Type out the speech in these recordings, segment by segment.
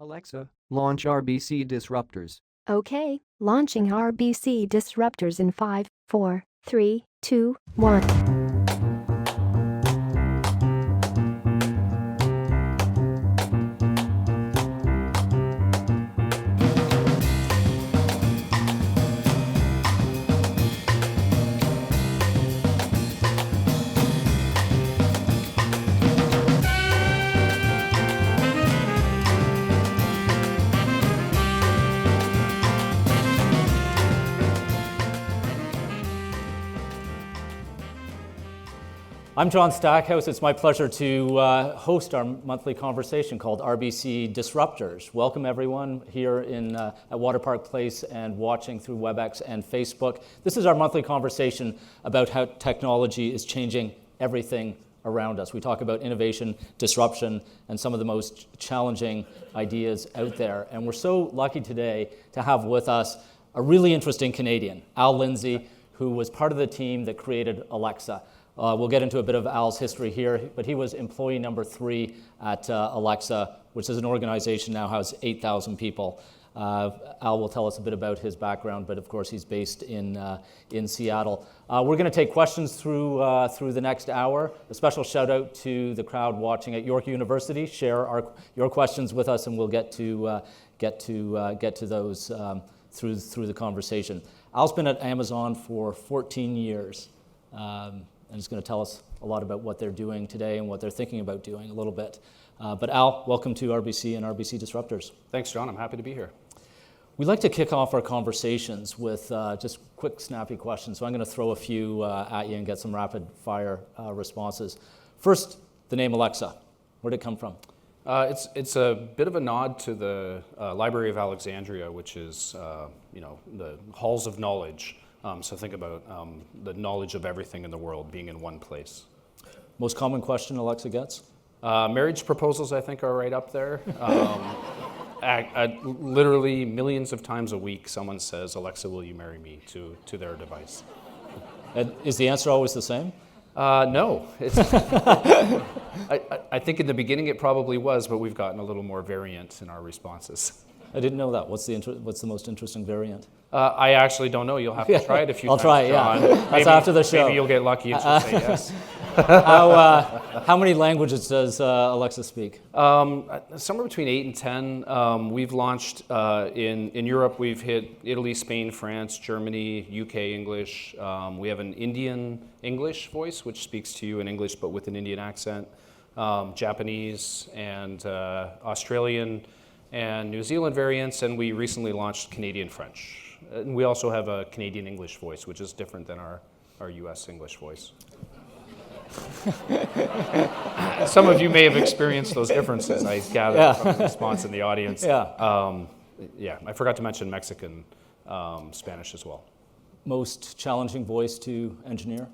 Alexa, launch RBC Disruptors. Okay, launching RBC Disruptors in 5, 4, 3, 2, 1. I'm John Stackhouse. It's my pleasure to host our monthly conversation called RBC Disruptors. Welcome everyone here at Water Park Place and watching through WebEx and Facebook. This is our monthly conversation about how technology is changing everything around us. We talk about innovation, disruption, and some of the most challenging ideas out there. And we're so lucky today to have with us a really interesting Canadian, Al Lindsay, who was part of the team that created Alexa. We'll get into a bit of Al's history here, but he was employee number 3 at Alexa, which is an organization now has 8,000 people. Al will tell us a bit about his background, but of course he's based in Seattle. We're going to take questions through the next hour. A special shout out to the crowd watching at York University. Share your questions with us, and we'll get to those through the conversation. Al's been at Amazon for 14 years. And he's going to tell us a lot about what they're doing today and what they're thinking about doing a little bit. But Al, welcome to RBC and RBC Disruptors. Thanks, John. I'm happy to be here. We like to kick off our conversations with just quick, snappy questions. So I'm going to throw a few at you and get some rapid fire responses. First, the name Alexa. Where did it come from? It's a bit of a nod to the Library of Alexandria, which is the halls of knowledge. So think about the knowledge of everything in the world being in one place. Most common question Alexa gets? Marriage proposals, I think, are right up there. Literally millions of times a week, someone says, "Alexa, will you marry me?" to their device. And is the answer always the same? No. I think in the beginning it probably was, but we've gotten a little more variant in our responses. I didn't know that. What's the most interesting variant? I actually don't know. You'll have to try it a few times. I'll try it, John. yeah. That's after the show. Maybe you'll get lucky and she'll say yes. How many languages does Alexa speak? Somewhere between 8 and 10. We've launched in Europe. We've hit Italy, Spain, France, Germany, UK English. We have an Indian English voice, which speaks to you in English but with an Indian accent. Japanese and Australian and New Zealand variants, and we recently launched Canadian French. And we also have a Canadian English voice, which is different than our US English voice. Some of you may have experienced those differences, I gather, from the response in the audience. I forgot to mention Mexican Spanish as well. Most challenging voice to engineer?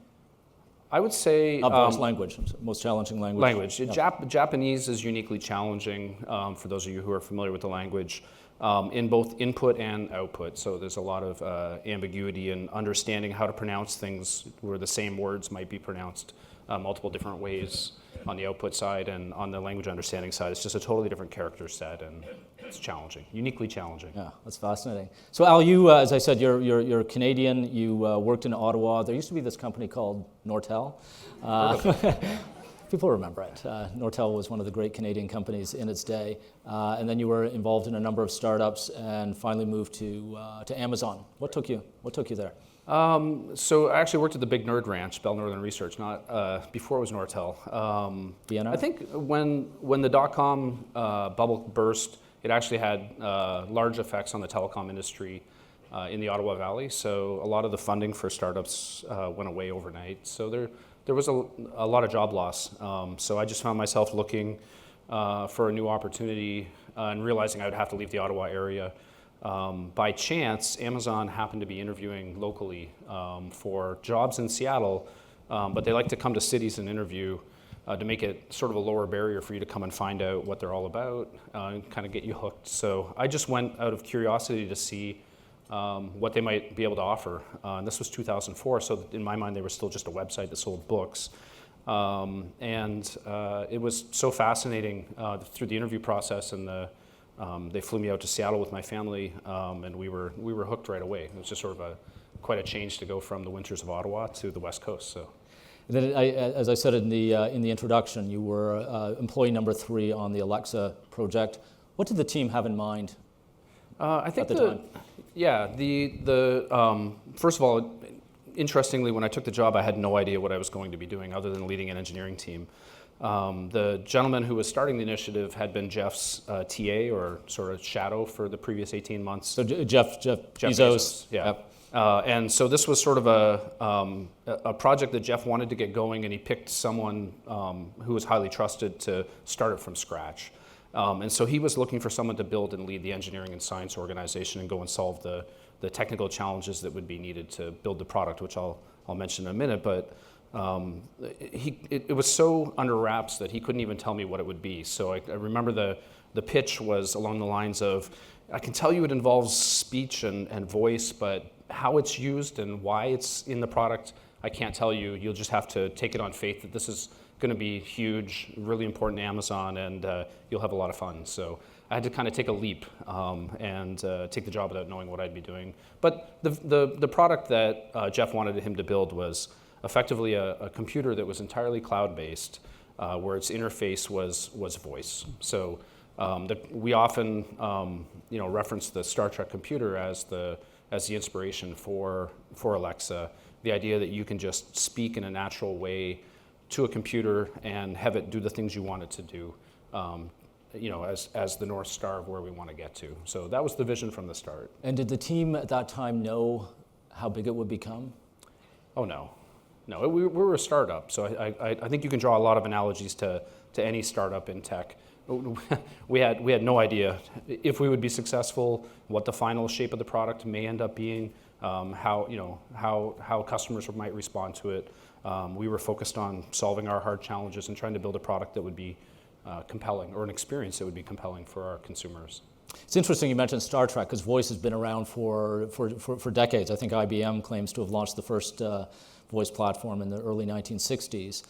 I would say... language, most challenging language. Language. Yeah. Japanese is uniquely challenging for those of you who are familiar with the language in both input and output. So there's a lot of ambiguity in understanding how to pronounce things where the same words might be pronounced multiple different ways on the output side, and on the language understanding side, it's just a totally different character set, and it's challenging, uniquely challenging. Yeah, that's fascinating. So Al, you, as I said, you're Canadian. You worked in Ottawa. There used to be this company called Nortel. People remember it. Nortel was one of the great Canadian companies in its day. And then you were involved in a number of startups and finally moved to Amazon. What took you there? So I actually worked at the big nerd ranch, Bell Northern Research, not before it was Nortel. BNR? I think when the dot-com bubble burst, it actually had large effects on the telecom industry in the Ottawa Valley. So a lot of the funding for startups went away overnight. So there was a lot of job loss. So I just found myself looking for a new opportunity and realizing I would have to leave the Ottawa area. By chance, Amazon happened to be interviewing locally for jobs in Seattle, but they like to come to cities and interview to make it sort of a lower barrier for you to come and find out what they're all about and kind of get you hooked. So I just went out of curiosity to see what they might be able to offer. This was 2004, so in my mind they were still just a website that sold books. And it was so fascinating through the interview process and the They flew me out to Seattle with my family, and we were hooked right away. It was just sort of quite a change to go from the winters of Ottawa to the West Coast. So. Then, as I said in the introduction, you were employee number 3 on the Alexa project. What did the team have in mind I think at the time? Yeah, first of all, interestingly, when I took the job, I had no idea what I was going to be doing other than leading an engineering team. The gentleman who was starting the initiative had been Jeff's TA or sort of shadow for the previous 18 months. So Jeff Bezos. Yeah. Yep. And so this was sort of a project that Jeff wanted to get going, and he picked someone who was highly trusted to start it from scratch. And so he was looking for someone to build and lead the engineering and science organization and go and solve the technical challenges that would be needed to build the product, which I'll mention in a minute. But it was so under wraps that he couldn't even tell me what it would be. So I remember the pitch was along the lines of, I can tell you it involves speech and voice, but how it's used and why it's in the product, I can't tell you. You'll just have to take it on faith that this is going to be huge, really important to Amazon, and you'll have a lot of fun. So I had to kind of take a leap and take the job without knowing what I'd be doing. But the product that Jeff wanted him to build was effectively a computer that was entirely cloud-based, where its interface was voice. So we often reference the Star Trek computer as the inspiration for Alexa. The idea that you can just speak in a natural way to a computer and have it do the things you want it to do, as the North Star of where we want to get to. So that was the vision from the start. And did the team at that time know how big it would become? Oh, no. We were a startup, so I think you can draw a lot of analogies to any startup in tech. We had no idea if we would be successful, what the final shape of the product may end up being, how customers might respond to it. We were focused on solving our hard challenges and trying to build a product that would be compelling, or an experience that would be compelling for our consumers. It's interesting you mentioned Star Trek, because voice has been around for decades. I think IBM claims to have launched the first voice platform in the early 1960s.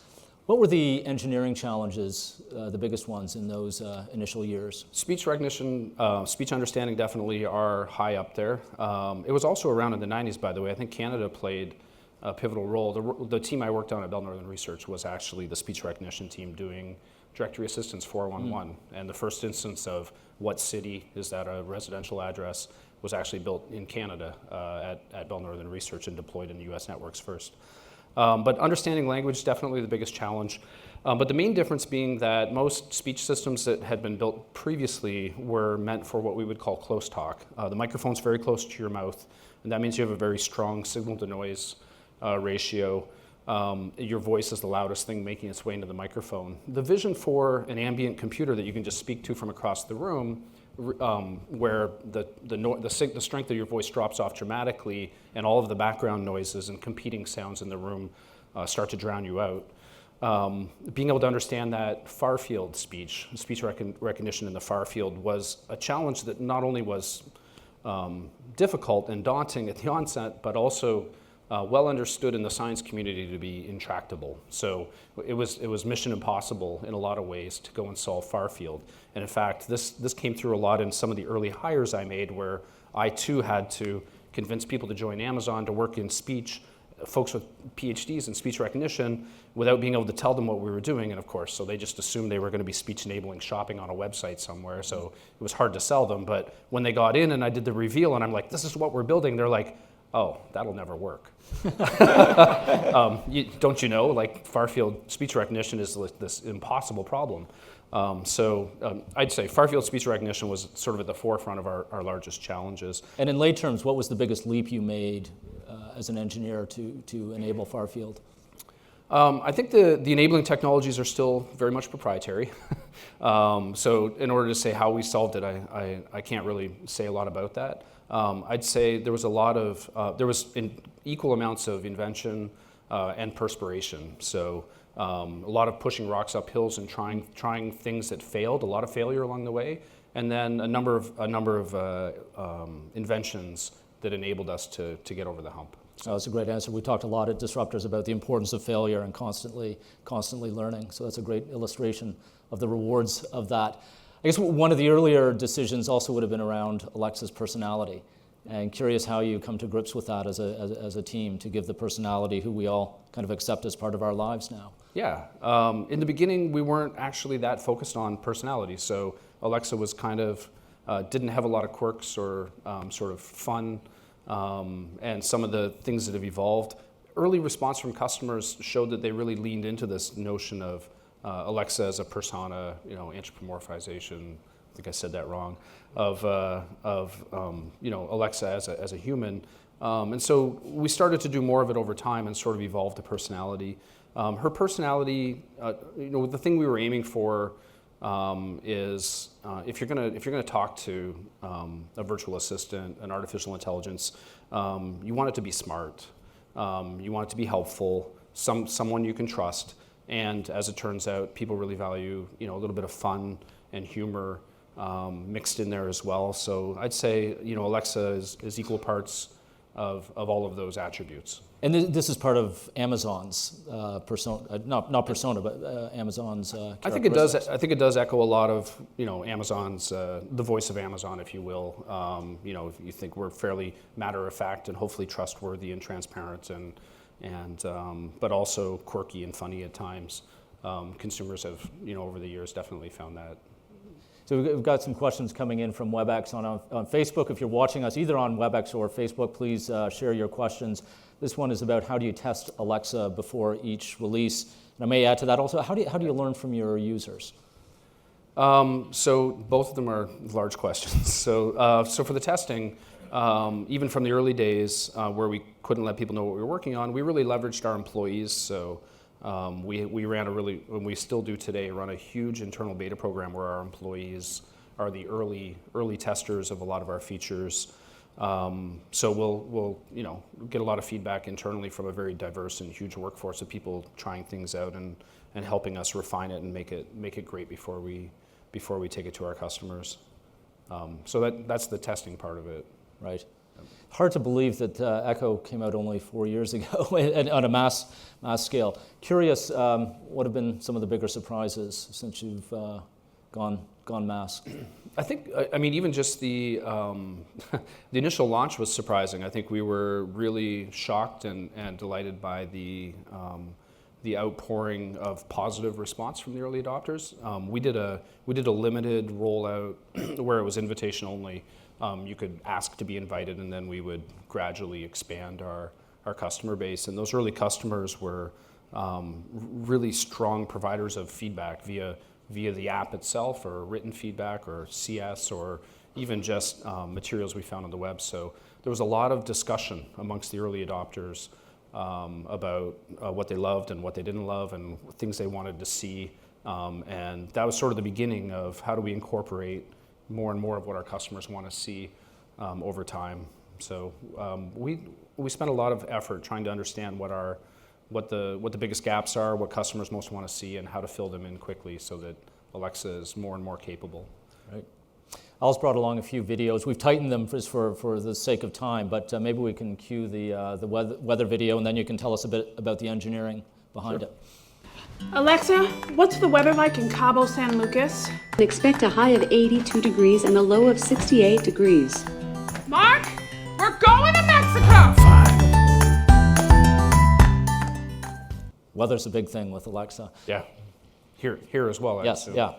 What were the engineering challenges, the biggest ones in those initial years? Speech recognition, speech understanding definitely are high up there. It was also around in the 90s, by the way. I think Canada played a pivotal role. The team I worked on at Bell Northern Research was actually the speech recognition team doing Directory Assistance 411. And the first instance of what city is that a residential address was actually built in Canada at Bell Northern Research and deployed in the US networks first. But understanding language is definitely the biggest challenge. But the main difference being that most speech systems that had been built previously were meant for what we would call close talk. The microphone's very close to your mouth, and that means you have a very strong signal-to-noise ratio. Your voice is the loudest thing making its way into the microphone. The vision for an ambient computer that you can just speak to from across the room, where the strength of your voice drops off dramatically and all of the background noises and competing sounds in the room start to drown you out. Being able to understand that far-field speech recognition in the far field was a challenge that not only was difficult and daunting at the onset, but also well understood in the science community to be intractable. So it was mission impossible in a lot of ways to go and solve far field. And in fact, this came through a lot in some of the early hires I made, where I too had to convince people to join Amazon to work in speech, folks with PhDs in speech recognition, without being able to tell them what we were doing. And of course, so they just assumed they were going to be speech enabling shopping on a website somewhere. So it was hard to sell them. But when they got in and I did the reveal and I'm like, this is what we're building, they're like, oh, that'll never work. Don't you know, like far-field speech recognition is this impossible problem. I'd say far-field speech recognition was sort of at the forefront of our largest challenges. And in lay terms, what was the biggest leap you made as an engineer to enable far-field? I think the enabling technologies are still very much proprietary. So in order to say how we solved it, I can't really say a lot about that. I'd say there was there was equal amounts of invention and perspiration. So a lot of pushing rocks up hills and trying things that failed, a lot of failure along the way, and then a number of inventions that enabled us to get over the hump. Oh, that's a great answer. We talked a lot at Disruptors about the importance of failure and constantly learning. So that's a great illustration of the rewards of that. I guess one of the earlier decisions also would have been around Alexis Personality, and curious how you come to grips with that as a team to give the personality who we all kind of accept as part of our lives now. Yeah, in the beginning we weren't actually that focused on personality, so Alexa was kind of, didn't have a lot of quirks or sort of fun, and some of the things that have evolved. Early response from customers showed that they really leaned into this notion of Alexa as a persona, anthropomorphization, I think I said that wrong, of Alexa as a human. And so we started to do more of it over time and sort of evolved the personality. Her personality, the thing we were aiming for is if you're gonna talk to a virtual assistant, an artificial intelligence, you want it to be smart, you want it to be helpful, someone you can trust, and as it turns out, people really value a little bit of fun and humor mixed in there as well. So I'd say Alexa is equal parts of all of those attributes. And this is part of Amazon's persona, not persona, but Amazon's I think it does. I think it does echo a lot of Amazon's the voice of Amazon, if you will. If you think we're fairly matter of fact and hopefully trustworthy and transparent, and but also quirky and funny at times. Consumers have over the years definitely found that. So we've got some questions coming in from WebEx on Facebook. If you're watching us either on WebEx or Facebook, please share your questions. This one is about how do you test Alexa before each release? And I may add to that also, how do you learn from your users? So both of them are large questions. So for the testing, even from the early days where we couldn't let people know what we were working on, we really leveraged our employees. So we ran and we still do today, run a huge internal beta program where our employees are the early testers of a lot of our features. So we'll get a lot of feedback internally from a very diverse and huge workforce of people trying things out and helping us refine it and make it great before we take it to our customers. So that's the testing part of it. Right. Hard to believe that Echo came out only 4 years ago on a mass scale. Curious, what have been some of the bigger surprises since you've gone mass? I think, even just the initial launch was surprising. I think we were really shocked and delighted by the outpouring of positive response from the early adopters. We did a limited rollout where it was invitation only. You could ask to be invited, and then we would gradually expand our customer base. And those early customers were really strong providers of feedback via the app itself, or written feedback, or CS, or even just materials we found on the web. So there was a lot of discussion amongst the early adopters about what they loved and what they didn't love, and things they wanted to see. And that was sort of the beginning of how do we incorporate more and more of what our customers want to see over time. So we spent a lot of effort trying to understand what the biggest gaps are, what customers most want to see, and how to fill them in quickly so that Alexa is more and more capable. Right. Al's brought along a few videos. We've tightened them just for the sake of time, but maybe we can cue the weather video, and then you can tell us a bit about the engineering behind it. Alexa, what's the weather like in Cabo San Lucas? Expect a high of 82 degrees and a low of 68 degrees. Mark, we're going to Mexico! Weather's a big thing with Alexa. Yeah, here as well. Yes, yeah.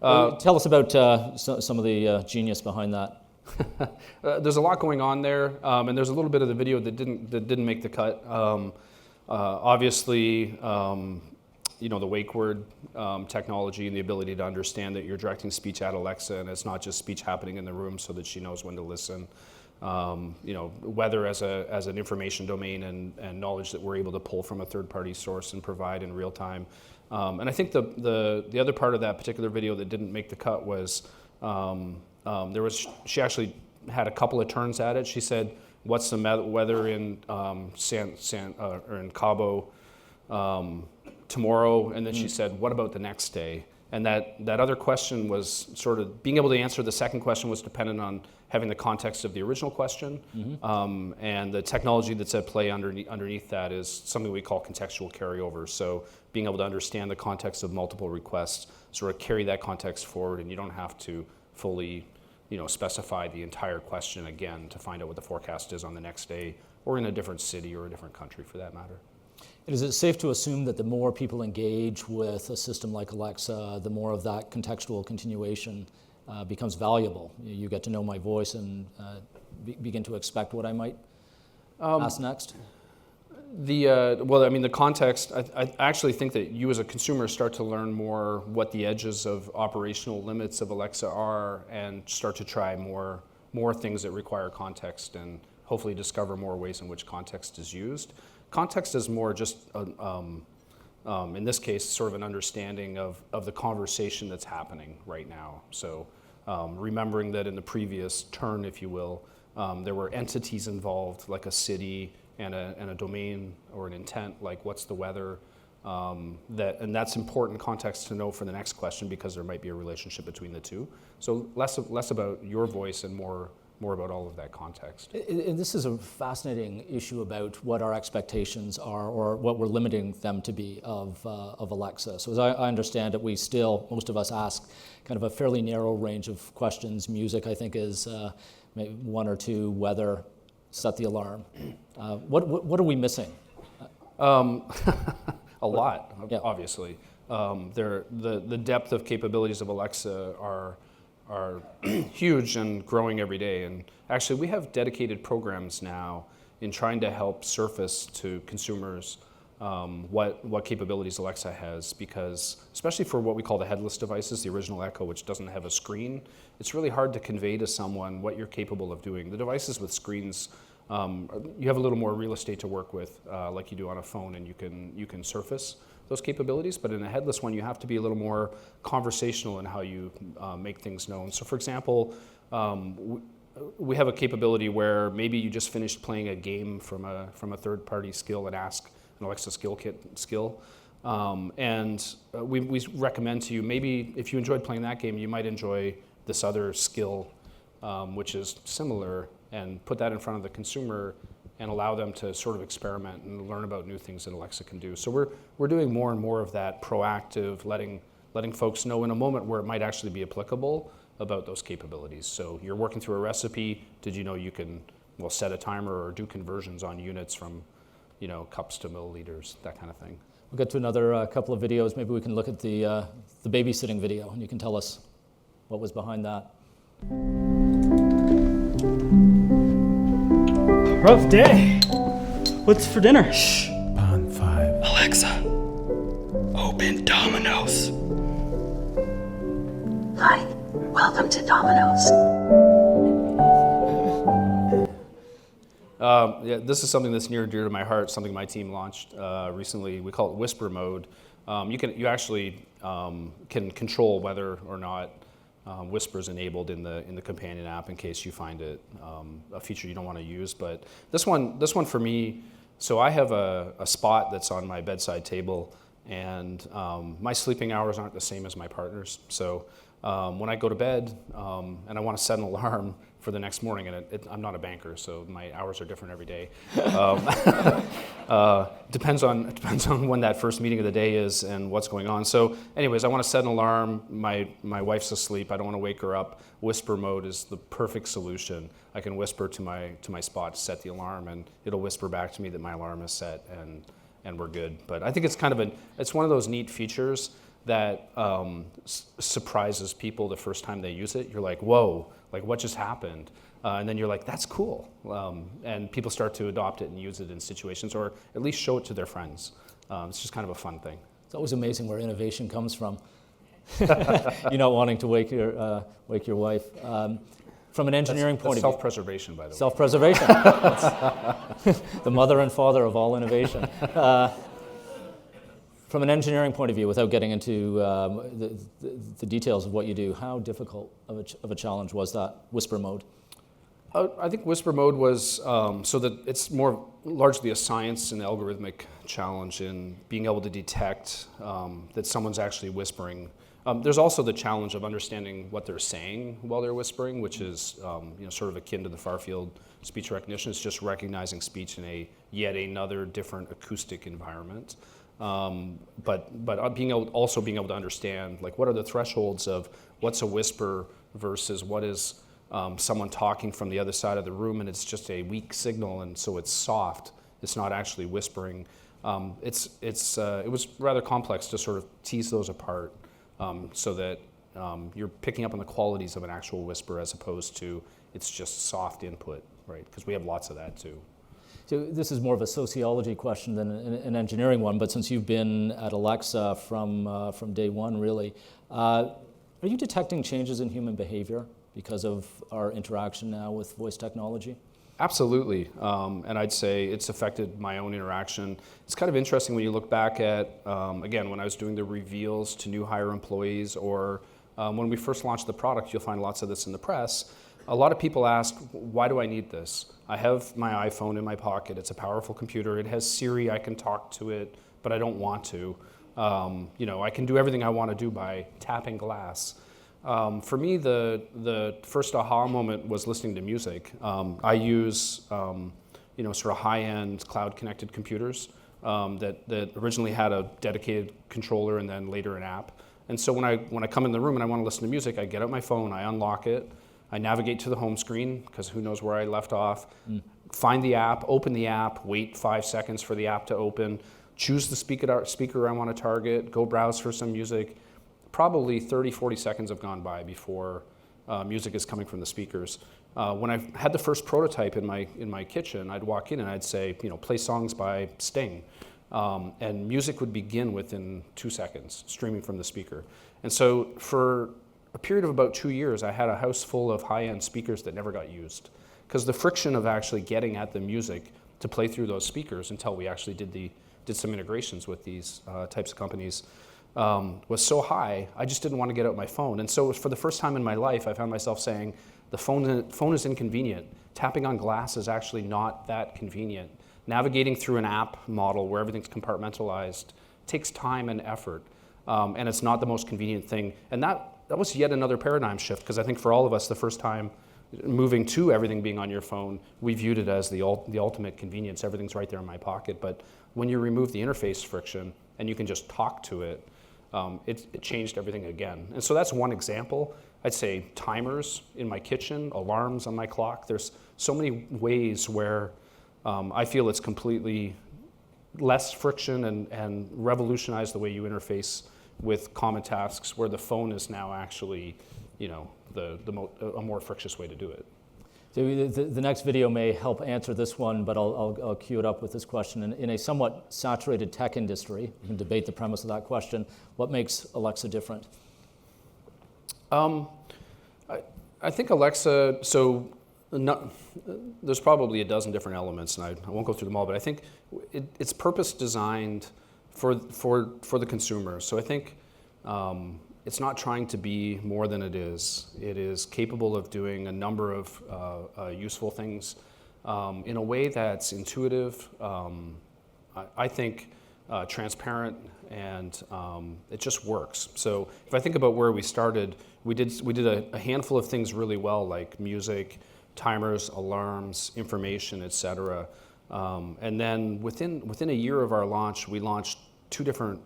Tell us about some of the genius behind that. There's a lot going on there, and there's a little bit of the video that didn't make the cut. Obviously, the wake word technology and the ability to understand that you're directing speech at Alexa, and it's not just speech happening in the room, so that she knows when to listen. Weather as an information domain and knowledge that we're able to pull from a third-party source and provide in real time. And I think the other part of that particular video that didn't make the cut was she actually had a couple of turns at it. She said, "What's the weather in or in Cabo tomorrow?" And then she said, "What about the next day?" And that other question was sort of being able to answer the second question was dependent on having the context of the original question. And the technology that's at play underneath that is something we call contextual carryover. So being able to understand the context of multiple requests sort of carry that context forward, and you don't have to fully specify the entire question again to find out what the forecast is on the next day, or in a different city or a different country for that matter. Is it safe to assume that the more people engage with a system like Alexa, the more of that contextual continuation becomes valuable? You get to know my voice and begin to expect what I might ask next? The context, I actually think that you as a consumer start to learn more what the edges of operational limits of Alexa are, and start to try more things that require context, and hopefully discover more ways in which context is used. Context is more just, in this case, sort of an understanding of the conversation that's happening right now. So remembering that in the previous turn, if you will, there were entities involved, like a city and a domain or an intent, like what's the weather, and that's important context to know for the next question, because there might be a relationship between the two. So less about your voice and more about all of that context. And this is a fascinating issue about what our expectations are, or what we're limiting them to be of Alexa. So as I understand it, we still, most of us ask kind of a fairly narrow range of questions. Music, I think, is maybe one or two, weather, set the alarm. What are we missing? A lot, Yeah. obviously. The depth of capabilities of Alexa are huge and growing every day. And actually, we have dedicated programs now in trying to help surface to consumers what capabilities Alexa has, because especially for what we call the headless devices, the original Echo, which doesn't have a screen, it's really hard to convey to someone what you're capable of doing. The devices with screens, you have a little more real estate to work with, like you do on a phone, and you can surface those capabilities. But in a headless one, you have to be a little more conversational in how you make things known. So for example, we have a capability where maybe you just finished playing a game from a third-party skill and ask an Alexa skill kit skill. And we recommend to you, maybe if you enjoyed playing that game, you might enjoy this other skill, which is similar, and put that in front of the consumer and allow them to sort of experiment and learn about new things that Alexa can do. So we're doing more and more of that proactive, letting folks know in a moment where it might actually be applicable about those capabilities. So you're working through a recipe. Did you know you can set a timer or do conversions on units from cups to milliliters, that kind of thing. We'll get to another couple of videos. Maybe we can look at the babysitting video, and you can tell us what was behind that. Rough day. What's for dinner? Shh. On 5. Alexa, open Domino's. Hi, welcome to Domino's. This is something that's near and dear to my heart, something my team launched recently. We call it Whisper Mode. You actually can control whether or not Whisper is enabled in the companion app in case you find it a feature you don't want to use. But this one for me, so I have a spot that's on my bedside table, and my sleeping hours aren't the same as my partner's. So when I go to bed and I want to set an alarm for the next morning, and I'm not a banker, so my hours are different every day. Depends on when that first meeting of the day is and what's going on. So anyways, I want to set an alarm. My wife's asleep. I don't want to wake her up. Whisper Mode is the perfect solution. I can whisper to my spot to set the alarm, and it'll whisper back to me that my alarm is set, and we're good. But I think it's it's one of those neat features that surprises people the first time they use it. You're like, whoa, like what just happened? And then you're like, that's cool. And people start to adopt it and use it in situations, or at least show it to their friends. It's just kind of a fun thing. It's always amazing where innovation comes from. You're not wanting to wake your wife. From an engineering point of view. Self-preservation, by the way. Self-preservation. The mother and father of all innovation. From an engineering point of view, without getting into the details of what you do, how difficult of a challenge was that Whisper Mode? I think Whisper Mode was so that it's more largely a science and algorithmic challenge in being able to detect that someone's actually whispering. There's also the challenge of understanding what they're saying while they're whispering, which is sort of akin to the far-field speech recognition. It's just recognizing speech in yet another different acoustic environment. but also being able to understand, like, what are the thresholds of what's a whisper versus what is someone talking from the other side of the room, and it's just a weak signal, and so it's soft. It's not actually whispering. It was rather complex to sort of tease those apart, so that you're picking up on the qualities of an actual whisper as opposed to it's just soft input, right? Because we have lots of that too. So this is more of a sociology question than an engineering one, but since you've been at Alexa from day one, really, are you detecting changes in human behavior because of our interaction now with voice technology? Absolutely, and I'd say it's affected my own interaction. It's kind of interesting when you look back at, again, when I was doing the reveals to new hire employees, or when we first launched the product, you'll find lots of this in the press. A lot of people ask, why do I need this? I have my iPhone in my pocket. It's a powerful computer. It has Siri. I can talk to it, but I don't want to. I can do everything I want to do by tapping glass. For me, the first aha moment was listening to music. I use sort of high-end cloud-connected computers that originally had a dedicated controller and then later an app. And so when I come in the room and I want to listen to music, I get out my phone, I unlock it, I navigate to the home screen, because who knows where I left off, find the app, open the app, wait 5 seconds for the app to open, choose the speaker I want to target, go browse for some music. Probably 30, 40 seconds have gone by before music is coming from the speakers. When I had the first prototype in my kitchen, I'd walk in and I'd say, play songs by Sting. And music would begin within 2 seconds, streaming from the speaker. And so for a period of about 2 years, I had a house full of high-end speakers that never got used, because the friction of actually getting at the music to play through those speakers, until we actually did some integrations with these types of companies, was so high, I just didn't want to get out my phone. And so for the first time in my life, I found myself saying, the phone is inconvenient. Tapping on glass is actually not that convenient. Navigating through an app model where everything's compartmentalized takes time and effort, and it's not the most convenient thing. And that was yet another paradigm shift, because I think for all of us, the first time moving to everything being on your phone, we viewed it as the ultimate convenience. Everything's right there in my pocket. But when you remove the interface friction and you can just talk to it, it changed everything again. And so that's one example. I'd say timers in my kitchen, alarms on my clock. There's so many ways where I feel it's completely less friction and revolutionized the way you interface with common tasks, where the phone is now actually, a more frictious way to do it. So the next video may help answer this one, but I'll cue it up with this question. In a somewhat saturated tech industry, you can debate the premise of that question, what makes Alexa different? I think Alexa, there's probably a dozen different elements, and I won't go through them all, but I think it's purpose designed for the consumer. So I think it's not trying to be more than it is. It is capable of doing a number of useful things in a way that's intuitive, I think transparent, and it just works. So if I think about where we started, we did a handful of things really well, like music, timers, alarms, information, et cetera. And then within a year of our launch, we launched 2 different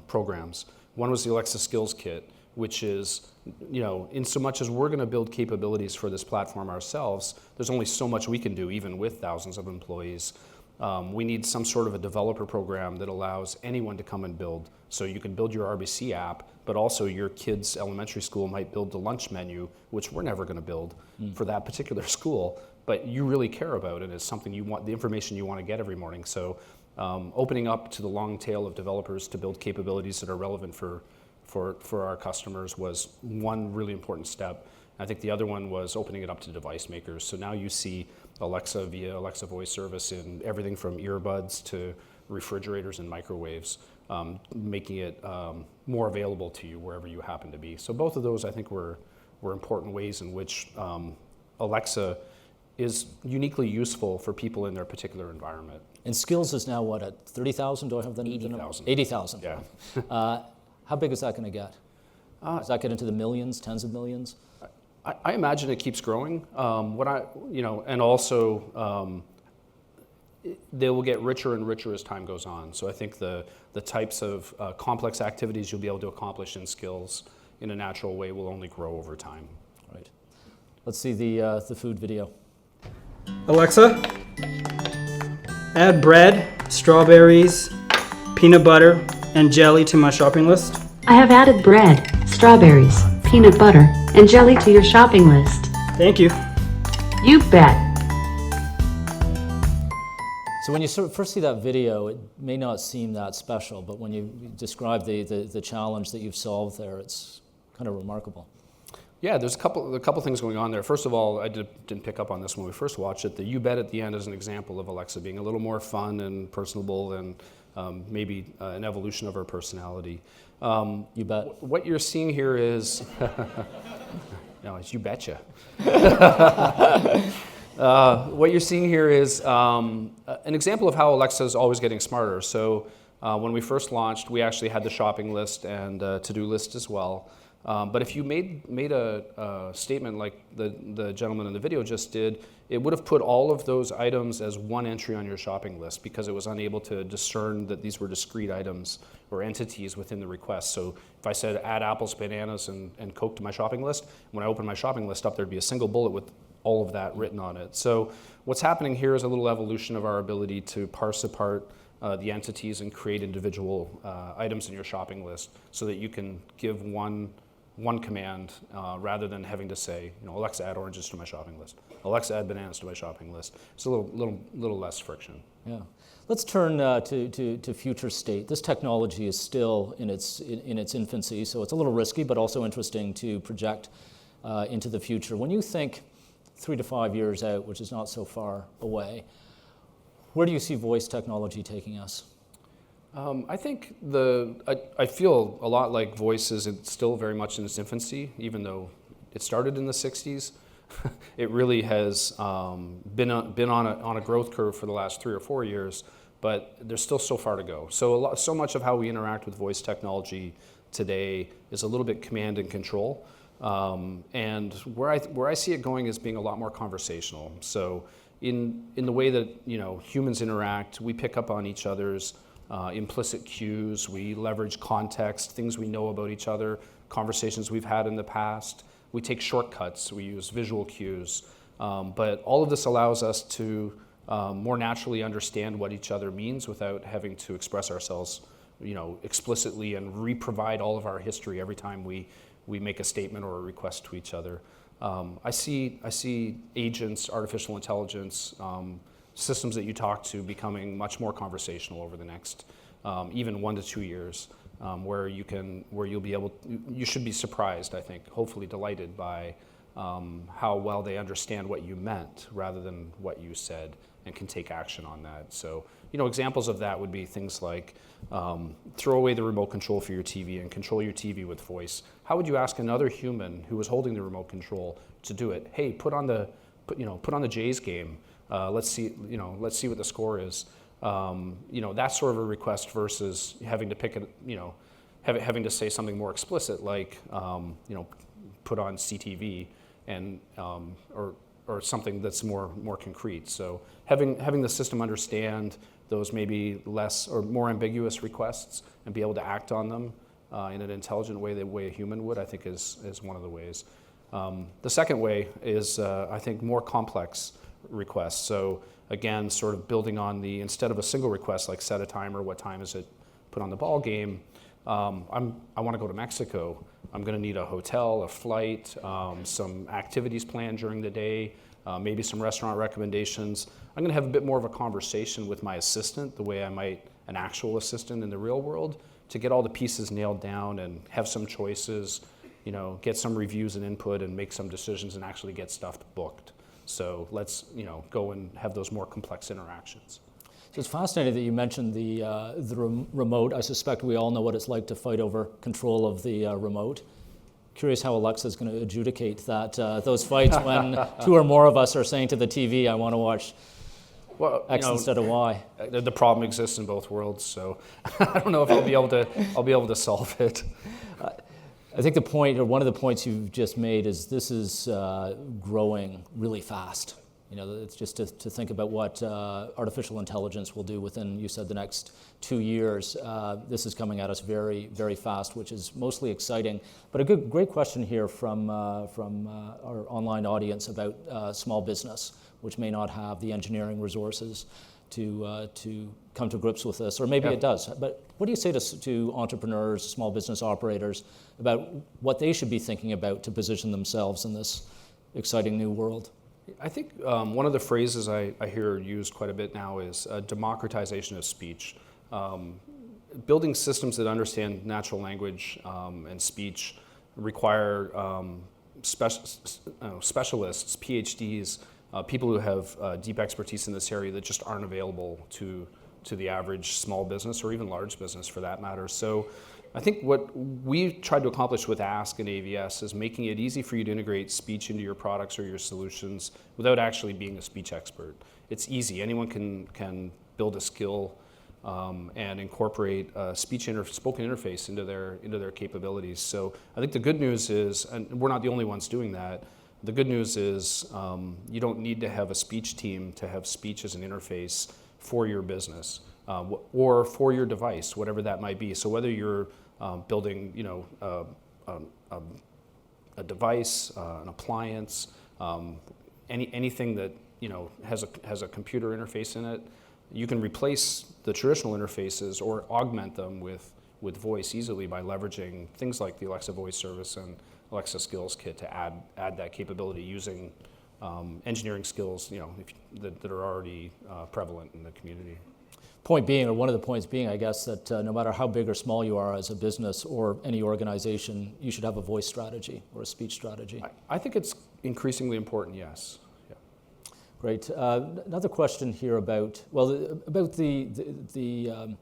programs. One was the Alexa Skills Kit, which is, in so much as we're going to build capabilities for this platform ourselves, there's only so much we can do, even with thousands of employees. We need some sort of a developer program that allows anyone to come and build. So you can build your RBC app, but also your kid's elementary school might build the lunch menu, which we're never going to build for that particular school, but you really care about it. It's something you want, the information you want to get every morning. So opening up to the long tail of developers to build capabilities that are relevant for our customers was one really important step. I think the other one was opening it up to device makers. So now you see Alexa via Alexa voice service in everything from earbuds to refrigerators and microwaves, making it more available to you wherever you happen to be. So both of those, I think, were important ways in which Alexa is uniquely useful for people in their particular environment. And Skills is now what, at 30,000? Do I have the 80,000. 80,000. Yeah. How big is that going to get? Does that get into the millions, tens of millions? I imagine it keeps growing. And also, they will get richer and richer as time goes on. So I think the types of complex activities you'll be able to accomplish in skills in a natural way will only grow over time. Right. Let's see the food video. Alexa, add bread, strawberries, peanut butter, and jelly to my shopping list. I have added bread, strawberries, peanut butter, and jelly to your shopping list. Thank you. You bet. So when you first see that video, it may not seem that special, but when you describe the challenge that you've solved there, it's kind of remarkable. Yeah, there's a couple things going on there. First of all, I didn't pick up on this when we first watched it. The "you bet" at the end is an example of Alexa being a little more fun and personable and maybe an evolution of her personality. You bet. What you're seeing here is, no, it's you betcha. What you're seeing here is an example of how Alexa is always getting smarter. So when we first launched, we actually had the shopping list and to-do list as well. But if you made a statement like the gentleman in the video just did, it would have put all of those items as one entry on your shopping list because it was unable to discern that these were discrete items or entities within the request. So if I said add apples, bananas, and Coke to my shopping list, when I open my shopping list up, there'd be a single bullet with all of that written on it. So what's happening here is a little evolution of our ability to parse apart the entities and create individual items in your shopping list so that you can give one command rather than having to say, Alexa, add oranges to my shopping list. Alexa, add bananas to my shopping list. It's a little less friction. Yeah. Let's turn to future state. This technology is still in its infancy, so it's a little risky, but also interesting to project into the future. When you think 3 to 5 years out, which is not so far away, where do you see voice technology taking us? I think I feel a lot like voice is still very much in its infancy, even though it started in the 60s. It really has been on a growth curve for the last 3 or 4 years, but there's still so far to go. So much of how we interact with voice technology today is a little bit command and control. And where I see it going is being a lot more conversational. So in the way that humans interact, we pick up on each other's implicit cues, we leverage context, things we know about each other, conversations we've had in the past. We take shortcuts, we use visual cues, but all of this allows us to more naturally understand what each other means without having to express ourselves explicitly and re-provide all of our history every time we make a statement or a request to each other. I see agents, artificial intelligence, systems that you talk to becoming much more conversational over the next even 1 to 2 years, where you'll be able. You should be surprised, I think, hopefully delighted by how well they understand what you meant rather than what you said, and can take action on that. So, examples of that would be things like throw away the remote control for your TV and control your TV with voice. How would you ask another human who was holding the remote control to do it? Hey, put on the Jays game. Let's see what the score is. That sort of a request versus having to pick it. Having to say something more explicit like put on CTV and or something that's more concrete. So having the system understand those maybe less or more ambiguous requests and be able to act on them in an intelligent way, the way a human would, I think is one of the ways. The second way is I think more complex requests. So again, sort of building on instead of a single request like set a timer, what time is it, put on the ball game. I want to go to Mexico. I'm going to need a hotel, a flight, some activities planned during the day, maybe some restaurant recommendations. I'm going to have a bit more of a conversation with my assistant, the way I might an actual assistant in the real world, to get all the pieces nailed down and have some choices, get some reviews and input and make some decisions and actually get stuff booked. So let's go and have those more complex interactions. So it's fascinating that you mentioned the remote. I suspect we all know what it's like to fight over control of the remote. Curious how Alexa is going to adjudicate those fights when 2 or more of us are saying to the TV, "I want to watch X instead of Y." The problem exists in both worlds, so I don't know if I'll be able to solve it. I think the point, or one of the points you've just made, is this is growing really fast. You know, it's just to think about what artificial intelligence will do within, you said, the next 2 years. This is coming at us very, very fast, which is mostly exciting. But a great question here from our online audience about small business, which may not have the engineering resources to come to grips with this, or maybe it does. But what do you say to entrepreneurs, small business operators, about what they should be thinking about to position themselves in this exciting new world? I think one of the phrases I hear used quite a bit now is democratization of speech. Building systems that understand natural language and speech require specialists, PhDs, people who have deep expertise in this area that just aren't available to the average small business or even large business for that matter. So I think what we've tried to accomplish with Ask and AVS is making it easy for you to integrate speech into your products or your solutions without actually being a speech expert. It's easy. Anyone can build a skill and incorporate a spoken interface into their capabilities. So I think the good news is, and we're not the only ones doing that, the good news is you don't need to have a speech team to have speech as an interface for your business or for your device, whatever that might be. So whether you're building, a device, an appliance, anything that has a computer interface in it, you can replace the traditional interfaces or augment them with voice easily by leveraging things like the Alexa Voice Service and Alexa Skills Kit to add that capability using engineering skills, that are already prevalent in the community. Point being, or one of the points being, I guess, that no matter how big or small you are as a business or any organization, you should have a voice strategy or a speech strategy. I think it's increasingly important, yes. Yeah. Great. Another question here about the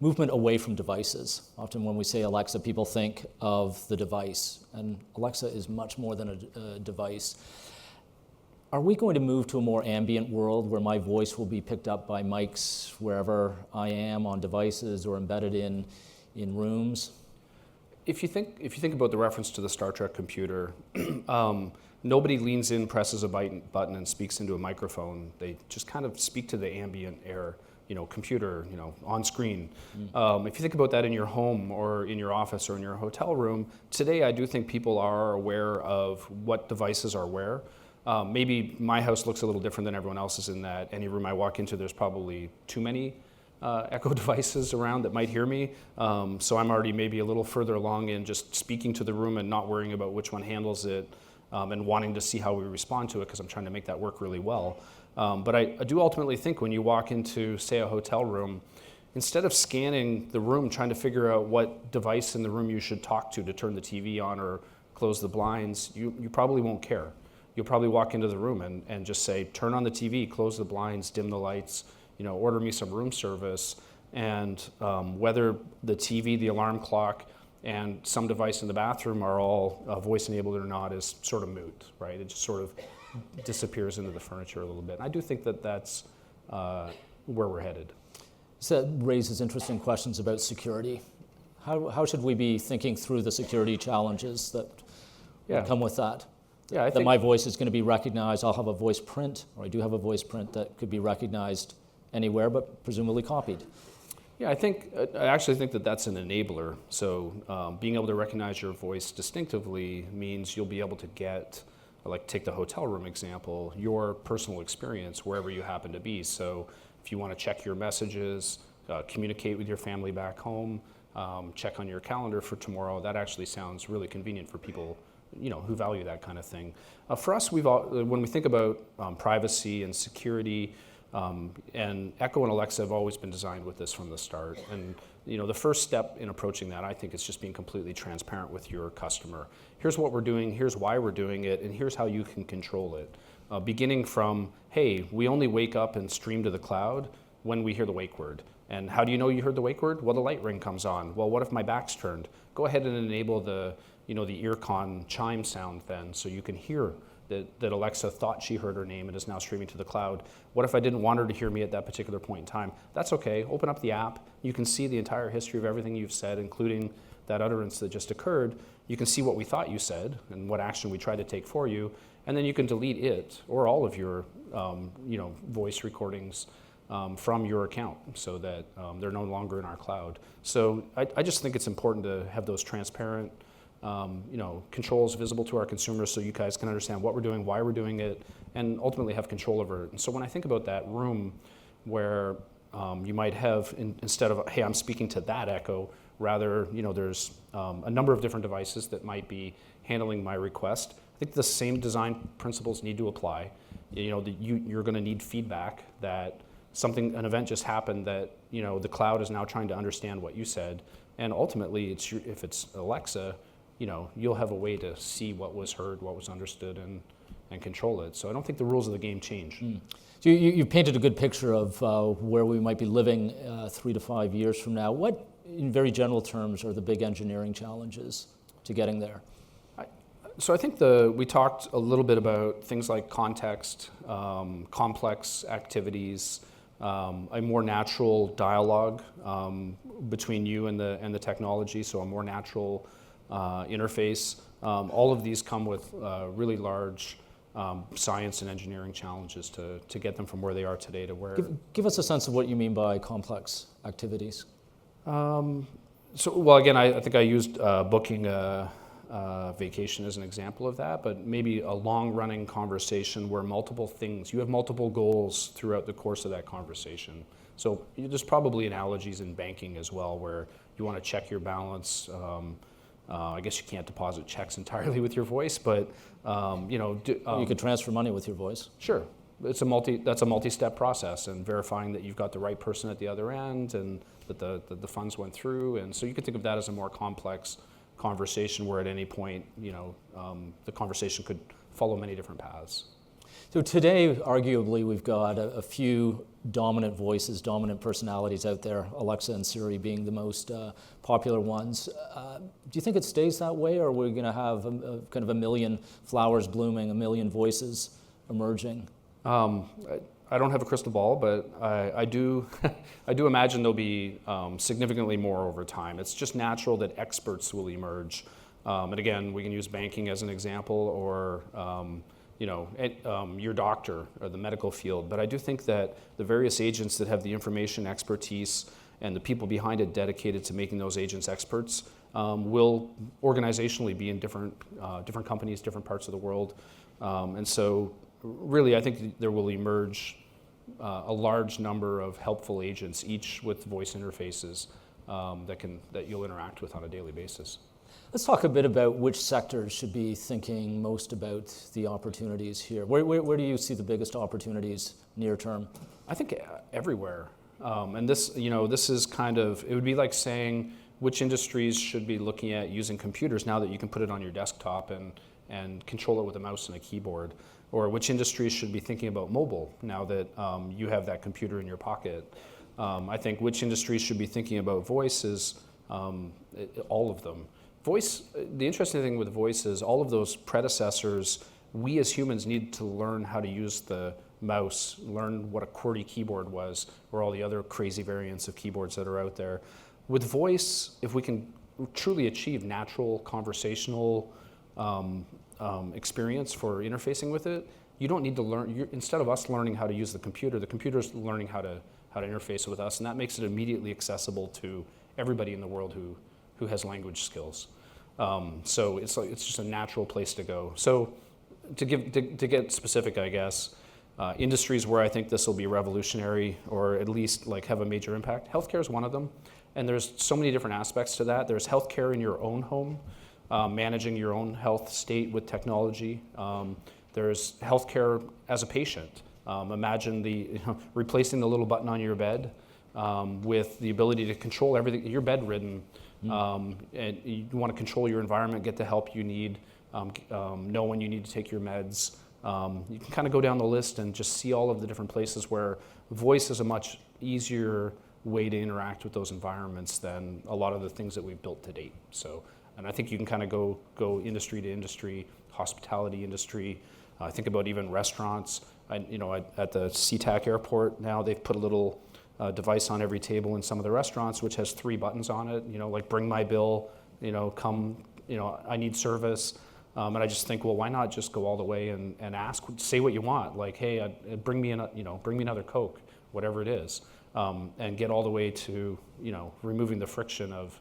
movement away from devices. Often when we say Alexa, people think of the device, and Alexa is much more than a device. Are we going to move to a more ambient world where my voice will be picked up by mics wherever I am on devices or embedded in rooms? If you think about the reference to the Star Trek computer, nobody leans in, presses a button, and speaks into a microphone. They just kind of speak to the ambient air, computer, on screen. If you think about that in your home or in your office or in your hotel room, today I do think people are aware of what devices are where. Maybe my house looks a little different than everyone else's in that any room I walk into, there's probably too many Echo devices around that might hear me. So I'm already maybe a little further along in just speaking to the room and not worrying about which one handles it and wanting to see how we respond to it because I'm trying to make that work really well. But I do ultimately think when you walk into, say, a hotel room, instead of scanning the room, trying to figure out what device in the room you should talk to turn the TV on or close the blinds, you probably won't care. You'll probably walk into the room and just say, turn on the TV, close the blinds, dim the lights, order me some room service. And whether the TV, the alarm clock, and some device in the bathroom are all voice enabled or not is sort of moot, right? It just sort of disappears into the furniture a little bit. I do think that that's where we're headed. So that raises interesting questions about security. How should we be thinking through the security challenges that come with that? Yeah, I that think my voice is going to be recognized. I'll have a voice print, or I do have a voice print that could be recognized anywhere, but presumably copied. Yeah, I actually think that that's an enabler. So being able to recognize your voice distinctively means you'll be able to get, like take the hotel room example, your personal experience wherever you happen to be. So if you want to check your messages, communicate with your family back home, check on your calendar for tomorrow, that actually sounds really convenient for people who value that kind of thing. For us, when we think about privacy and security, and Echo and Alexa have always been designed with this from the start. And the first step in approaching that, I think, is just being completely transparent with your customer. Here's what we're doing, here's why we're doing it, and here's how you can control it. Beginning from, hey, we only wake up and stream to the cloud when we hear the wake word. And how do you know you heard the wake word? Well, the light ring comes on. Well, what if my back's turned? Go ahead and enable the earcon chime sound then, so you can hear that Alexa thought she heard her name and is now streaming to the cloud. What if I didn't want her to hear me at that particular point in time? That's okay. Open up the app. You can see the entire history of everything you've said, including that utterance that just occurred. You can see what we thought you said and what action we tried to take for you. and then you can delete it or all of your voice recordings from your account so that they're no longer in our cloud. So I just think it's important to have those transparent controls visible to our consumers so you guys can understand what we're doing, why we're doing it, and ultimately have control over it. And so when I think about that room where you might have, instead of, hey, I'm speaking to that echo, rather, there's a number of different devices that might be handling my request. I think the same design principles need to apply. You're going to need feedback that an event just happened that the cloud is now trying to understand what you said, and ultimately, if it's Alexa, you'll have a way to see what was heard, what was understood, and control it. So I don't think the rules of the game change. So you painted a good picture of where we might be living 3 to 5 years from now. What, in very general terms, are the big engineering challenges to getting there? So I think we talked a little bit about things like context, complex activities, a more natural dialogue between you and the technology, so a more natural interface. All of these come with really large science and engineering challenges to get them from where they are today to where. Give us a sense of what you mean by complex activities. Again, I think I used booking a vacation as an example of that, but maybe a long-running conversation where you have multiple goals throughout the course of that conversation. So there's probably analogies in banking as well, where you want to check your balance. I guess you can't deposit checks entirely with your voice, but you could transfer money with your voice. Sure, that's a multi-step process, and verifying that you've got the right person at the other end and that the funds went through, and so you could think of that as a more complex conversation where at any point, the conversation could follow many different paths. So today, arguably, we've got a few dominant voices, dominant personalities out there, Alexa and Siri being the most popular ones. Do you think it stays that way, or are we going to have kind of a million flowers blooming, a million voices emerging? I don't have a crystal ball, but I do I do imagine there'll be significantly more over time. It's just natural that experts will emerge. And again, we can use banking as an example, or your doctor or the medical field. But I do think that the various agents that have the information expertise and the people behind it dedicated to making those agents experts will organizationally be in different companies, different parts of the world. And so really, I think there will emerge a large number of helpful agents, each with voice interfaces that you'll interact with on a daily basis. Let's talk a bit about which sectors should be thinking most about the opportunities here. Where do you see the biggest opportunities near term? I think everywhere. And this is it would be like saying which industries should be looking at using computers now that you can put it on your desktop and control it with a mouse and a keyboard, or which industries should be thinking about mobile now that you have that computer in your pocket. I think which industries should be thinking about voice is all of them. Voice, the interesting thing with voice is all of those predecessors, we as humans need to learn how to use the mouse, learn what a QWERTY keyboard was, or all the other crazy variants of keyboards that are out there. With voice, if we can truly achieve natural conversational experience for interfacing with it, you don't need to learn. Instead of us learning how to use the computer's learning how to interface with us, and that makes it immediately accessible to everybody in the world who has language skills. So it's just a natural place to go. So to get specific, I guess, industries where I think this will be revolutionary, or at least have a major impact. Healthcare is one of them, and there's so many different aspects to that. There's healthcare in your own home, managing your own health state with technology. There's healthcare as a patient. Imagine replacing the little button on your bed with the ability to control everything. You're bedridden, and you want to control your environment, get the help you need, know when you need to take your meds. You can kind of go down the list and just see all of the different places where voice is a much easier way to interact with those environments than a lot of the things that we've built to date. So, and I think you can kind of go industry to industry, hospitality industry. Think about even restaurants. At the SeaTac airport now, they've put a little device on every table in some of the restaurants, which has 3 buttons on it. Like bring my bill. Come. I need service. And I just think, well, why not just go all the way and ask, say what you want, like, hey, bring me another Coke, whatever it is, and get all the way to removing the friction of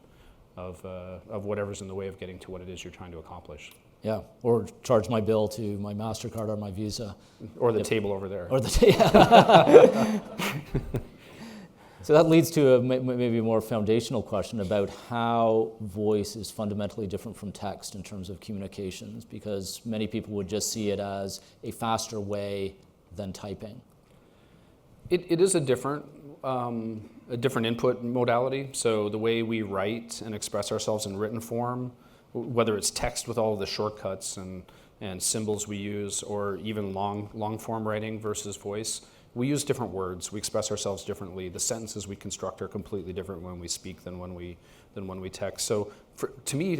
whatever's in the way of getting to what it is you're trying to accomplish. Yeah, or charge my bill to my MasterCard or my Visa. Or the table over there. Or So that leads to maybe a more foundational question about how voice is fundamentally different from text in terms of communications, because many people would just see it as a faster way than typing. It is a different input modality. So the way we write and express ourselves in written form, whether it's text with all of the shortcuts and symbols we use, or even long form writing versus voice, we use different words. We express ourselves differently. The sentences we construct are completely different when we speak than when we text. So to me,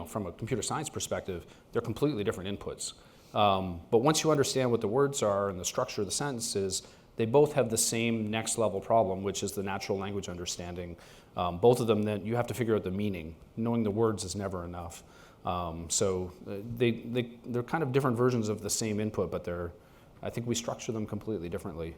from a computer science perspective, they're completely different inputs. But once you understand what the words are and the structure of the sentences, they both have the same next level problem, which is the natural language understanding. Both of them, then you have to figure out the meaning. Knowing the words is never enough. So they're kind of different versions of the same input, but I think we structure them completely differently.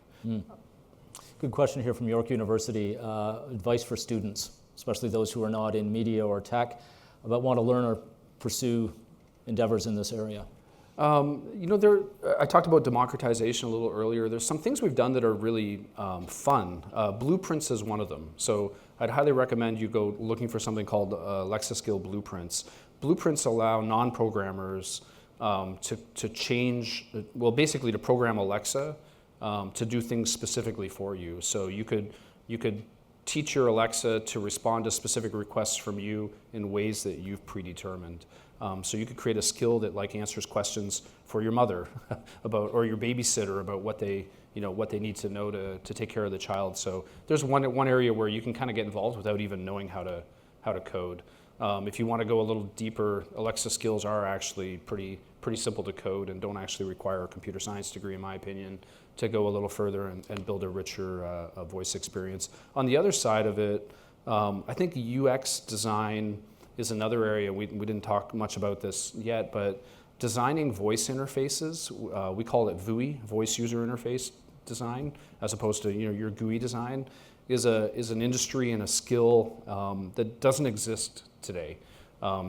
Good question here from York University. Advice for students, especially those who are not in media or tech, about want to learn or pursue endeavors in this area. I talked about democratization a little earlier. There's some things we've done that are really fun. Blueprints is one of them. So I'd highly recommend you go looking for something called Alexis Skill Blueprints. Blueprints allow non-programmers to change, basically to program Alexa to do things specifically for you. So you could teach your Alexa to respond to specific requests from you in ways that you've predetermined. So you could create a skill that answers questions for your mother or your babysitter about what they need to know to take care of the child. So there's one area where you can kind of get involved without even knowing how to code. If you want to go a little deeper, Alexa skills are actually pretty simple to code and don't actually require a computer science degree, in my opinion, to go a little further and build a richer voice experience. On the other side of it, I think UX design is another area. We didn't talk much about this yet, but designing voice interfaces, we call it VUI, voice user interface design, as opposed to your GUI design, is an industry and a skill that doesn't exist today.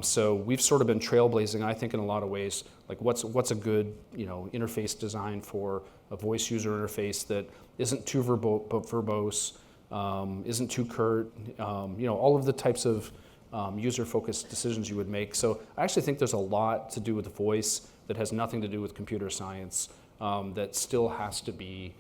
So we've sort of been trailblazing, I think, in a lot of ways. Like what's a good interface design for a voice user interface that isn't too verbose, isn't too curt, all of the types of user-focused decisions you would make. So I actually think there's a lot to do with the voice that has nothing to do with computer science that still has to be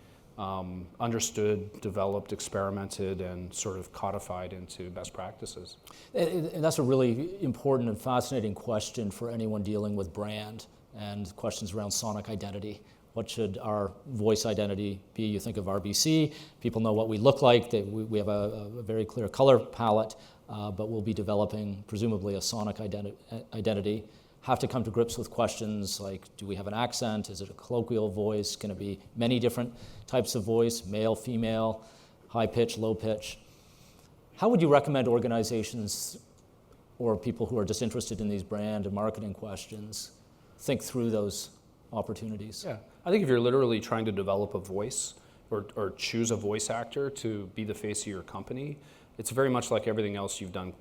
understood, developed, experimented, and sort of codified into best practices. And that's a really important and fascinating question for anyone dealing with brand and questions around sonic identity. What should our voice identity be? You think of RBC, people know what we look like, that we have a very clear color palette, but we'll be developing presumably a sonic identity. Have to come to grips with questions like, do we have an accent? Is it a colloquial voice? Can it be many different types of voice, male, female, high pitch, low pitch? How would you recommend organizations or people who are just interested in these brand and marketing questions think through those opportunities? Yeah, I think if you're literally trying to develop a voice or choose a voice actor to be the face of your company, it's very much like everything else you've done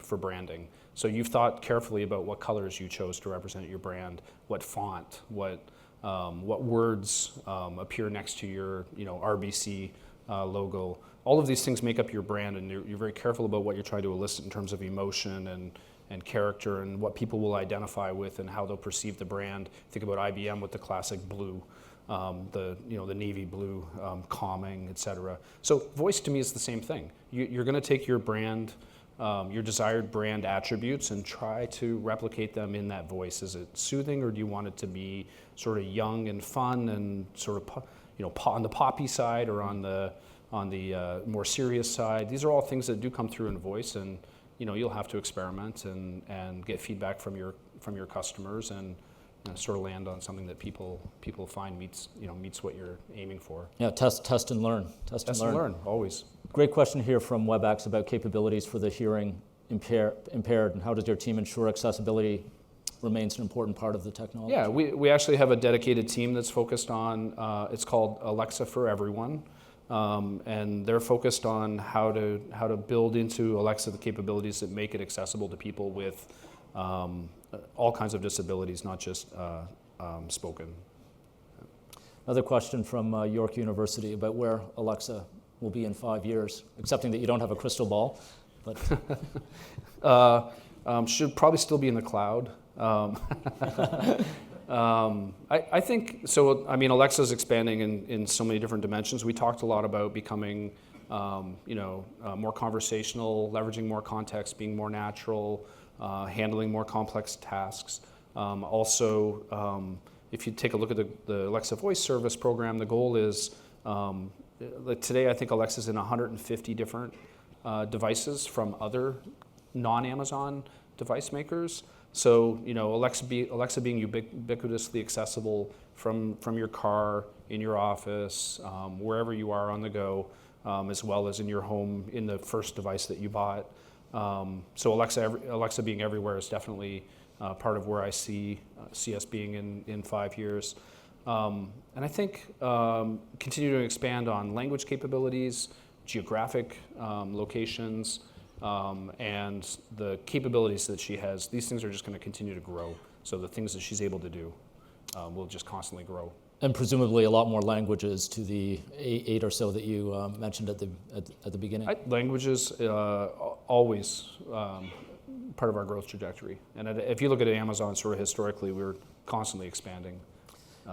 for branding. So you've thought carefully about what colors you chose to represent your brand, what font, what words appear next to your RBC logo. All of these things make up your brand, and you're very careful about what you're trying to elicit in terms of emotion and character and what people will identify with and how they'll perceive the brand. Think about IBM with the classic blue. The navy blue, calming, etc. So voice to me is the same thing. You're going to take your brand, your desired brand attributes, and try to replicate them in that voice. Is it soothing, or do you want it to be sort of young and fun and sort of on the poppy side or on the more serious side? These are all things that do come through in voice, and you'll have to experiment and get feedback from your customers and sort of land on something that people find meets what you're aiming for. Yeah, test and learn. Test and learn, always. Great question here from WebEx about capabilities for the hearing impaired, and how does your team ensure accessibility remains an important part of the technology. Yeah, we actually have a dedicated team that's focused on, it's called Alexa for Everyone. And they're focused on how to build into Alexa the capabilities that make it accessible to people with all kinds of disabilities, not just spoken. Another question from York University about where Alexa will be in 5 years, accepting that you don't have a crystal ball, but should probably still be in the cloud. I think so. I mean, Alexa's expanding in so many different dimensions. We talked a lot about becoming, more conversational, leveraging more context, being more natural, handling more complex tasks. Also, if you take a look at the Alexa Voice Service program, the goal is today I think Alexa's in 150 different devices from other non-Amazon device makers. So, Alexa being ubiquitously accessible from your car, in your office, wherever you are on the go, as well as in your home in the first device that you bought. So Alexa being everywhere is definitely part of where I see us being in 5 years. And I think continue to expand on language capabilities, geographic locations, and the capabilities that she has. These things are just going to continue to grow. So the things that she's able to do will just constantly grow. and presumably a lot more languages to the eight or so that you mentioned at the beginning. Languages always part of our growth trajectory. And if you look at Amazon, sort of historically, we were constantly expanding.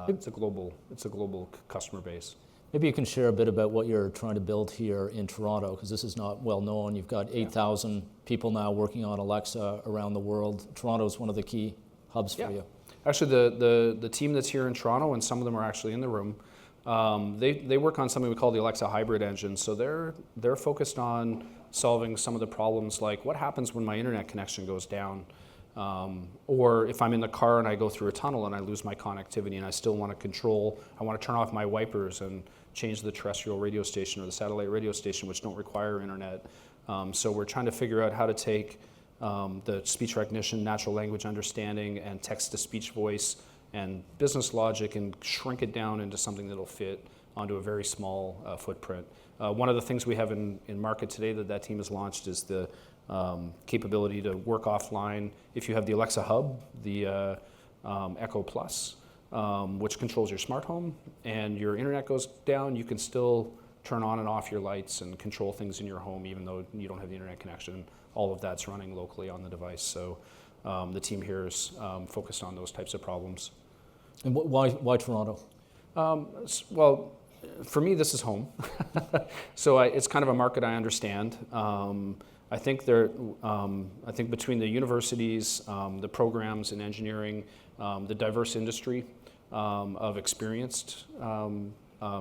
It's a global customer base. Maybe you can share a bit about what you're trying to build here in Toronto, because this is not well known. You've got 8,000 people now working on Alexa around the world. Toronto is one of the key hubs for you. Actually, the team that's here in Toronto, and some of them are actually in the room, they work on something we call the Alexa hybrid engine. So they're focused on solving some of the problems, like what happens when my internet connection goes down, or if I'm in the car and I go through a tunnel and I lose my connectivity and I still want to control, I want to turn off my wipers and change the terrestrial radio station or the satellite radio station, which don't require internet. So we're trying to figure out how to take the speech recognition, natural language understanding, and text-to-speech voice and business logic and shrink it down into something that'll fit onto a very small footprint. One of the things we have in market today that team has launched is the capability to work offline. If you have the Alexa Hub, the Echo Plus, which controls your smart home, and your internet goes down, you can still turn on and off your lights and control things in your home even though you don't have the internet connection. All of that's running locally on the device. So the team here is focused on those types of problems. And why Toronto? Well, for me, this is home. So it's kind of a market I understand. I think between the universities, the programs in engineering, the diverse industry of experienced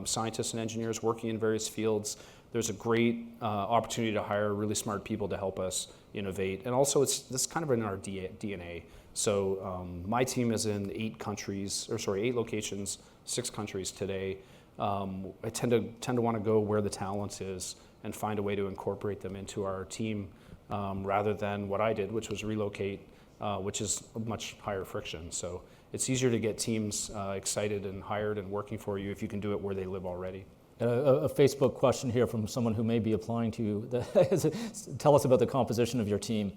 scientists and engineers working in various fields, there's a great opportunity to hire really smart people to help us innovate. And also, this kind of in our DNA. So my team is in 8 locations, 6 countries today. I tend to want to go where the talent is and find a way to incorporate them into our team rather than what I did, which was relocate, which is much higher friction. So it's easier to get teams excited and hired and working for you if you can do it where they live already. A Facebook question here from someone who may be applying to you. Tell us about the composition of your team,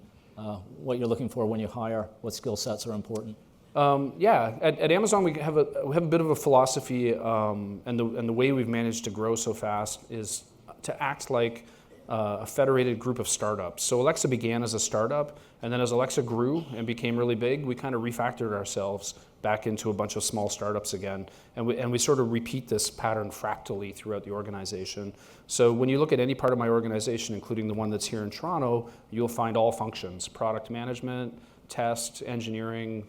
what you're looking for when you hire, what skill sets are important. At Amazon we have a bit of a philosophy, and the way we've managed to grow so fast is to act like a federated group of startups. So Alexa began as a startup, and then as Alexa grew and became really big, we kind of refactored ourselves back into a bunch of small startups again. And we sort of repeat this pattern fractally throughout the organization. So when you look at any part of my organization, including the one that's here in Toronto, you'll find all functions: product management, test, engineering,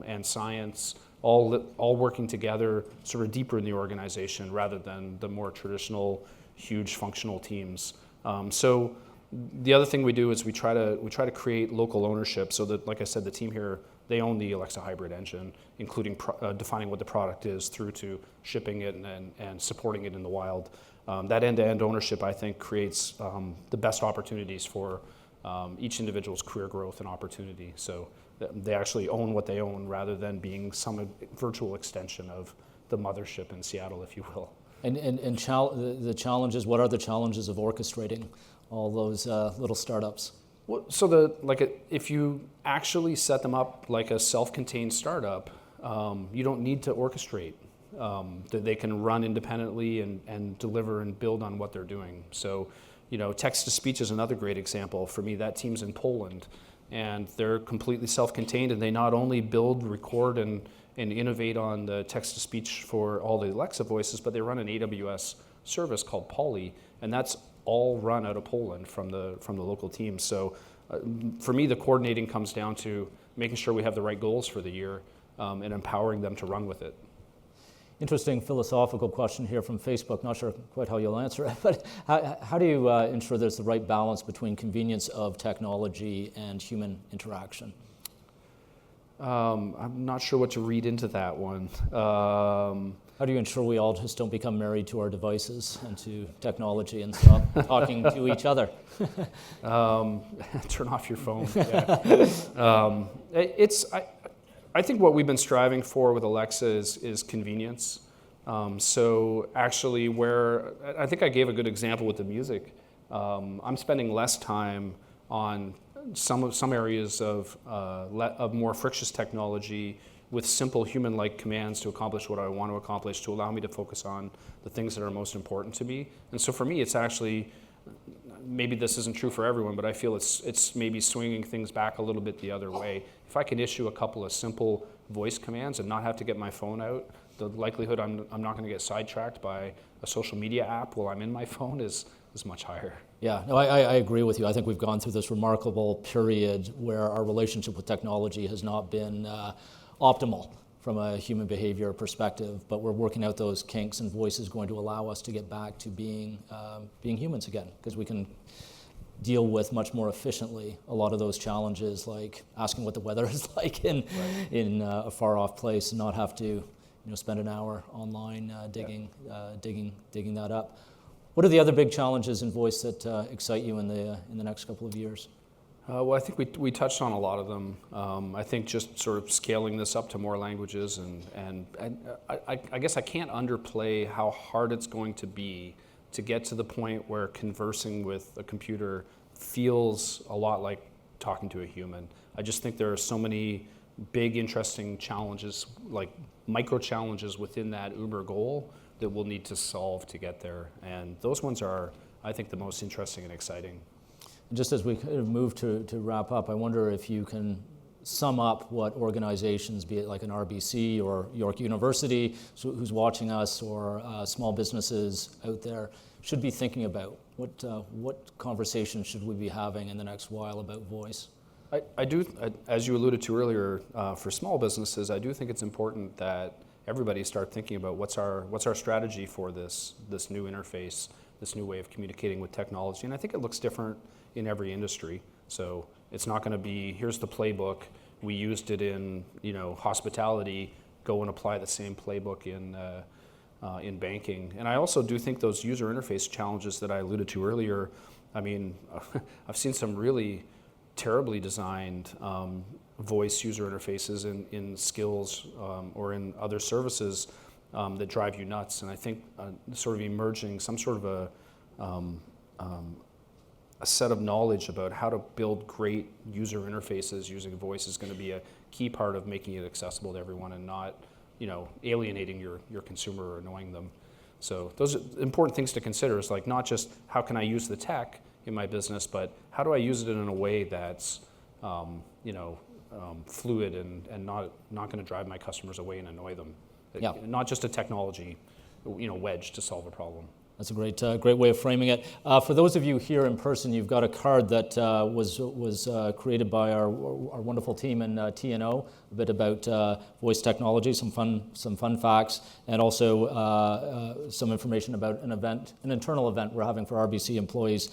and science, all working together sort of deeper in the organization rather than the more traditional huge functional teams. So the other thing we do is we try to create local ownership so that, like I said, the team here, they own the Alexa hybrid engine, including defining what the product is through to shipping it and supporting it in the wild. That end-to-end ownership, I think, creates the best opportunities for each individual's career growth and opportunity. So they actually own what they own rather than being some virtual extension of the mothership in Seattle, if you will. And the challenges, what are the challenges of orchestrating all those little startups? Well, so if you actually set them up like a self-contained startup, you don't need to orchestrate. They can run independently and deliver and build on what they're doing. So, text-to-speech is another great example. For me, that team's in Poland, and they're completely self-contained, and they not only build, record, and innovate on the text-to-speech for all the Alexa voices, but they run an AWS service called Poly, and that's all run out of Poland from the local team. So for me, the coordinating comes down to making sure we have the right goals for the year and empowering them to run with it. Interesting philosophical question here from Facebook. Not sure quite how you'll answer it, but how do you ensure there's the right balance between convenience of technology and human interaction? I'm not sure what to read into that one. How do you ensure we all just don't become married to our devices and to technology and stop talking to each other? Turn off your phone. Yeah. I think what we've been striving for with Alexa is convenience. So actually, where I think I gave a good example with the music, I'm spending less time on some areas of more frictious technology with simple human-like commands to accomplish what I want to accomplish, to allow me to focus on the things that are most important to me. And so for me, it's actually, maybe this isn't true for everyone, but I feel it's maybe swinging things back a little bit the other way. If I can issue a couple of simple voice commands and not have to get my phone out, the likelihood I'm not going to get sidetracked by a social media app while I'm in my phone is much higher. Yeah, no, I agree with you. I think we've gone through this remarkable period where our relationship with technology has not been optimal from a human behavior perspective, but we're working out those kinks, and voice is going to allow us to get back to being humans again, because we can deal with much more efficiently a lot of those challenges, like asking what the weather is like in a far off place, and not have to spend an hour online digging that up. What are the other big challenges in voice that excite you in the next couple of years? Well, I think we touched on a lot of them. I think just sort of scaling this up to more languages, and I guess I can't underplay how hard it's going to be to get to the point where conversing with a computer feels a lot like talking to a human. I just think there are so many big, interesting challenges, like micro challenges within that Uber goal that we'll need to solve to get there. And those ones are, I think, the most interesting and exciting. Just as we move to wrap up, I wonder if you can sum up what organizations, be it like an RBC or York University, who's watching us, or small businesses out there, should be thinking about. What conversations should we be having in the next while about voice? I do, as you alluded to earlier, for small businesses, I do think it's important that everybody start thinking about what's our strategy for this new interface, this new way of communicating with technology. And I think it looks different in every industry. So it's not going to be, here's the playbook, we used it in hospitality, go and apply the same playbook in banking. And I also do think those user interface challenges that I alluded to earlier, I mean, I've seen some really terribly designed voice user interfaces in skills or in other services that drive you nuts. And I think sort of emerging some sort of a set of knowledge about how to build great user interfaces using voice is going to be a key part of making it accessible to everyone and not, alienating your consumer or annoying them. So those are important things to consider. Is like not just how can I use the tech in my business, but how do I use it in a way that's, fluid and not going to drive my customers away and annoy them. Yeah. Not just a technology, wedge to solve a problem. That's a great way of framing it. For those of you here in person, you've got a card that was created by our wonderful team in TNO, a bit about voice technology, some fun facts, and also some information about an internal event we're having for RBC employees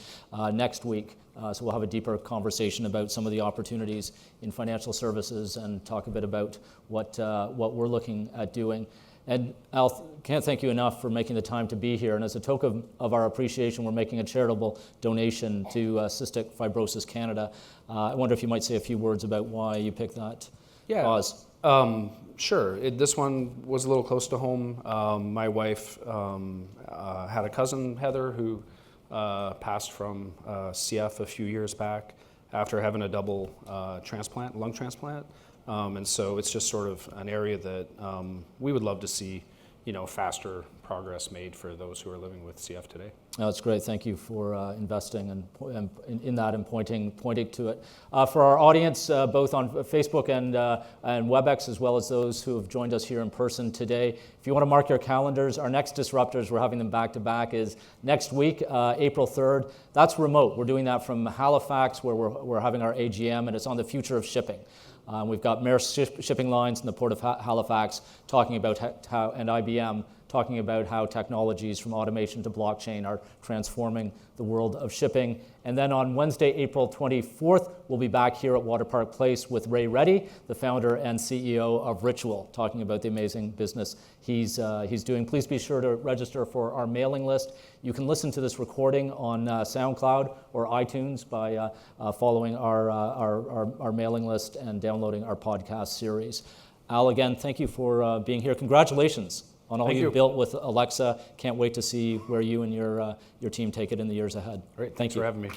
next week. So we'll have a deeper conversation about some of the opportunities in financial services and talk a bit about what we're looking at doing. And Al, can't thank you enough for making the time to be here. And as a token of our appreciation, we're making a charitable donation to Cystic Fibrosis Canada. I wonder if you might say a few words about why you picked that cause. Sure. This one was a little close to home. My wife had a cousin, Heather, who passed from CF a few years back after having a double lung transplant. And so it's just sort of an area that we would love to see, faster progress made for those who are living with CF today. That's great. Thank you for investing in that and pointing to it. For our audience, both on Facebook and WebEx, as well as those who have joined us here in person today, if you want to mark your calendars, our next Disruptors, we're having them back to back, is next week, April 3rd. That's remote. We're doing that from Halifax, where we're having our AGM, and it's on the future of shipping. We've got Maersk Shipping Lines in the Port of Halifax talking about how, and IBM talking about how technologies from automation to blockchain are transforming the world of shipping. And then on Wednesday, April 24th, we'll be back here at Water Park Place with Ray Reddy, the founder and CEO of Ritual, talking about the amazing business he's doing. Please be sure to register for our mailing list. You can listen to this recording on SoundCloud or iTunes by following our mailing list and downloading our podcast series. Al, again, thank you for being here. Congratulations on all you've built with Alexa. Can't wait to see where you and your team take it in the years ahead. Great. Thanks for having me.